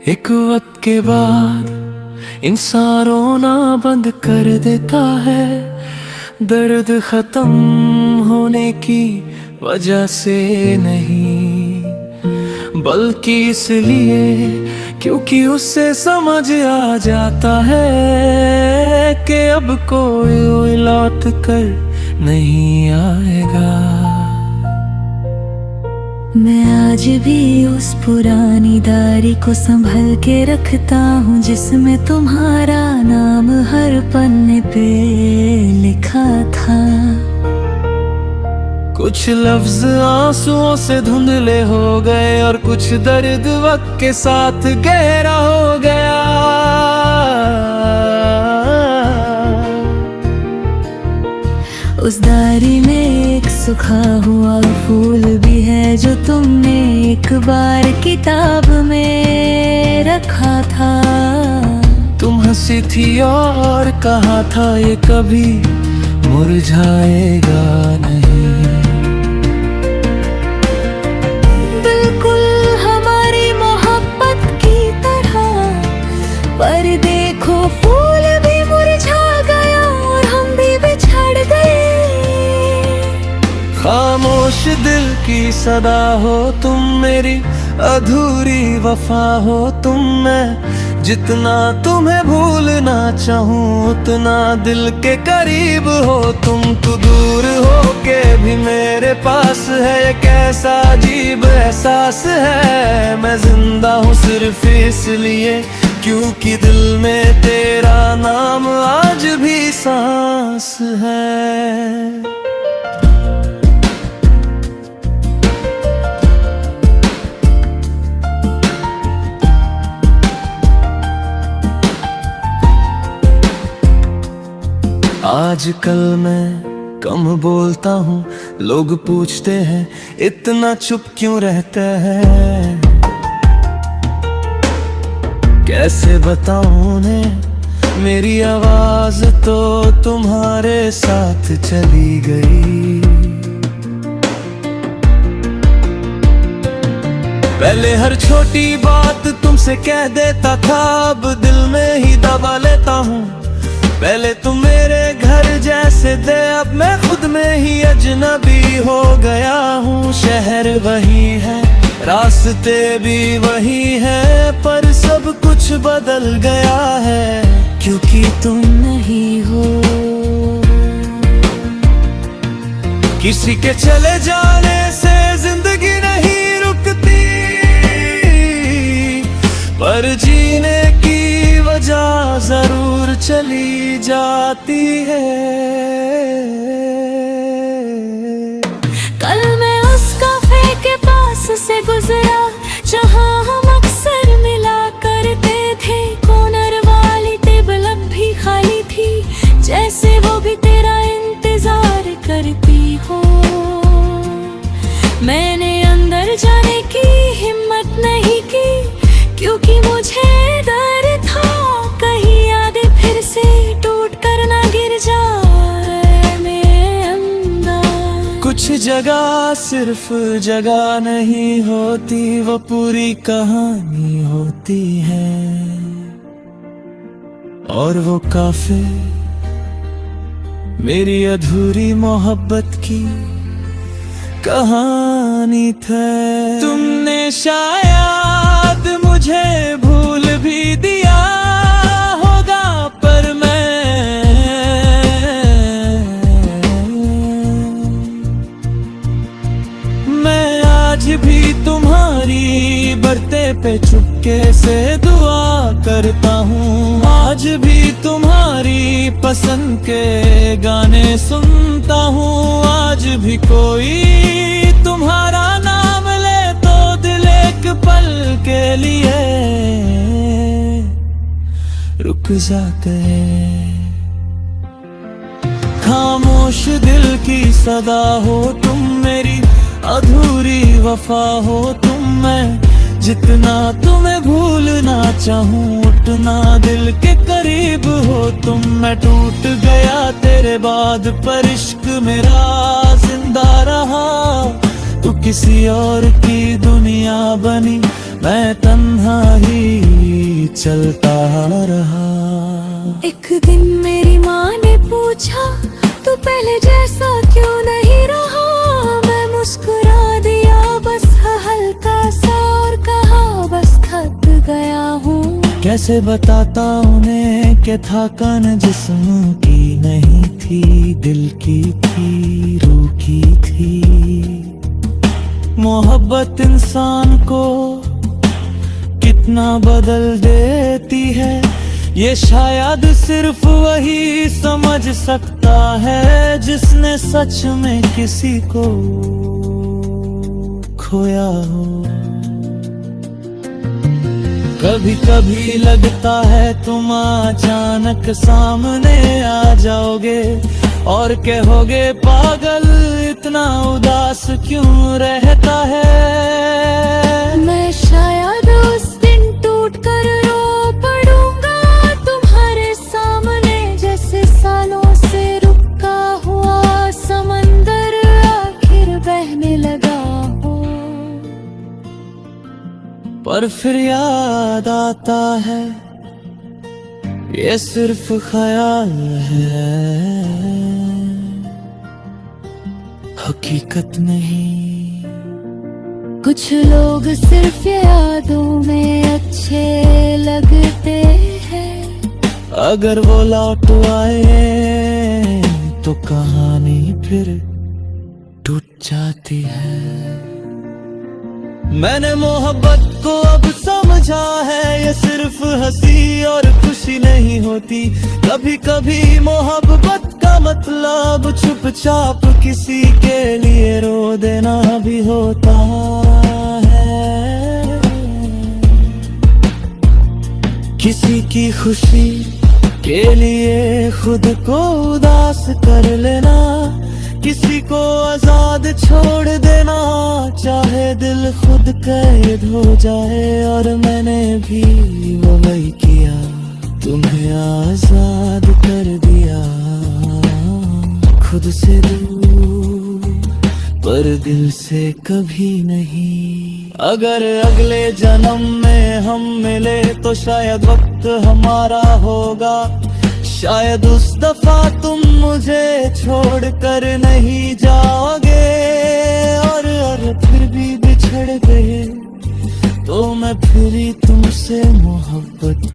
एक वक्त के बाद इंसान रोना बंद कर देता है, दर्द खत्म होने की वजह से नहीं, बल्कि इसलिए क्योंकि उससे समझ आ जाता है कि अब कोई लौट कर नहीं आएगा। मैं आज भी उस पुरानी डायरी को संभल के रखता हूँ, जिसमें तुम्हारा नाम हर पन्ने पे लिखा था। कुछ लफ्ज आंसुओं से धुंधले हो गए और कुछ दर्द वक्त के साथ गहरा हो गया। उस डायरी में एक सूखा हुआ फूल भी है, जो तुमने एक बार किताब में रखा था। तुम हंसी थी और कहा था ये कभी मुरझाएगा नहीं। बिल्कुल हमारी मोहब्बत की तरह, पर देखो फूल भी मुरझा गया और हम भी बिछड़ गए। खामोश दिल की सदा हो तुम, मेरी अधूरी वफा हो तुम। मैं जितना तुम्हें भूलना चाहूँ उतना दिल के करीब हो तुम। तो दूर हो के भी मेरे पास है, एक ऐसा अजीब एहसास है। मैं जिंदा हूँ सिर्फ इसलिए क्योंकि दिल में तेरा नाम आज भी सांस है। आजकल मैं कम बोलता हूँ, लोग पूछते हैं इतना चुप क्यों रहता है। कैसे बताऊं उन्हें मेरी आवाज तो तुम्हारे साथ चली गई। पहले हर छोटी बात तुमसे कह देता था, अब दिल में ही दबा लेता हूँ। पहले तुम मेरे घर जैसे थे, अब मैं खुद में ही अजनबी हो गया हूँ। शहर वही है, रास्ते भी वही है, पर सब कुछ बदल गया है क्योंकि तुम नहीं हो। किसी के चले जाने से जिंदगी नहीं रुकती, पर जीने की वजह जरूर चली जाती है। कल मैं उस कैफे के पास से गुजरा जहाँ हम अक्सर मिला करते थे। कॉर्नर वाली टेबल अब भी खाली थी, जैसे वो भी तेरा इंतजार करती हो। मैंने अंदर जाने की हिम्मत नहीं की, क्योंकि मुझे डर था कहीं यादें फिर से टूट कर ना गिर जाए मेरे अंदर। कुछ जगह सिर्फ जगह नहीं होती, वो पूरी कहानी होती है। और वो काफी मेरी अधूरी मोहब्बत की कहानी थे। तुमने शायद मुझे भूल भी दिया होगा, पर मैं आज भी तुम्हारी बरते पे चुपके से दुआ करता हूँ। आज भी तुम्हारी पसंद के गाने सुनता हूँ। आज भी कोई तुम्हारा नाम ले तो दिल एक पल के लिए रुक जाते हैं। खामोश दिल की सदा हो तुम, मेरी अधूरी वफा हो तुम। मैं जितना तुम्हें भूलना चाहूं उतना दिल के करीब हो तुम। मैं टूट गया तेरे बाद पर इश्क मेरा जिंदा रहा। तू किसी और की दुनिया बनी, मैं तन्हा ही चलता रहा। एक दिन मेरी माँ ने पूछा, तू पहले जैसा क्यों नहीं रहा। मैं मुस्कुरा दिया बस हल्का सा और कहा बस थक गया हूँ। कैसे बताता उन्हें कि थकान जिस्म की नहीं थी, दिल की थी, रूह की थी। मोहब्बत इंसान को कितना बदल देती है, ये शायद सिर्फ वही समझ सकता है जिसने सच में किसी को खोया हो। कभी कभी लगता है तुम अचानक सामने आ जाओगे और कहोगे पागल इतना उदास क्यों रहता है। मैं शायद उस दिन टूट कर रो पड़ूंगा तुम्हारे सामने, जैसे सालों से रुका हुआ समंदर आखिर बहने लगा हो। पर फिर याद आता है ये सिर्फ ख्याल है, हकीकत नहीं। कुछ लोग सिर्फ यादों में अच्छे लगते हैं, अगर वो लौट आए तो कहानी फिर टूट जाती है। मैंने मोहब्बत को अब समझा है, ये सिर्फ हंसी और खुशी नहीं होती। कभी कभी मोहब्बत का मतलब चुपचाप किसी के लिए रो देना भी होता है। किसी की खुशी के लिए खुद को उदास कर लेना, किसी को आजाद छोड़ देना, चाहे दिल खुद कैद हो जाए। और मैंने भी वही किया, तुम्हें आजाद कर दिया, खुद से दूर पर दिल से कभी नहीं। अगर अगले जन्म में हम मिले तो शायद वक्त हमारा होगा, शायद उस दफा तुम मुझे छोड़ कर नहीं जाओगे। और फिर भी बिछड़ गए तो मैं फिर ही तुमसे मोहब्बत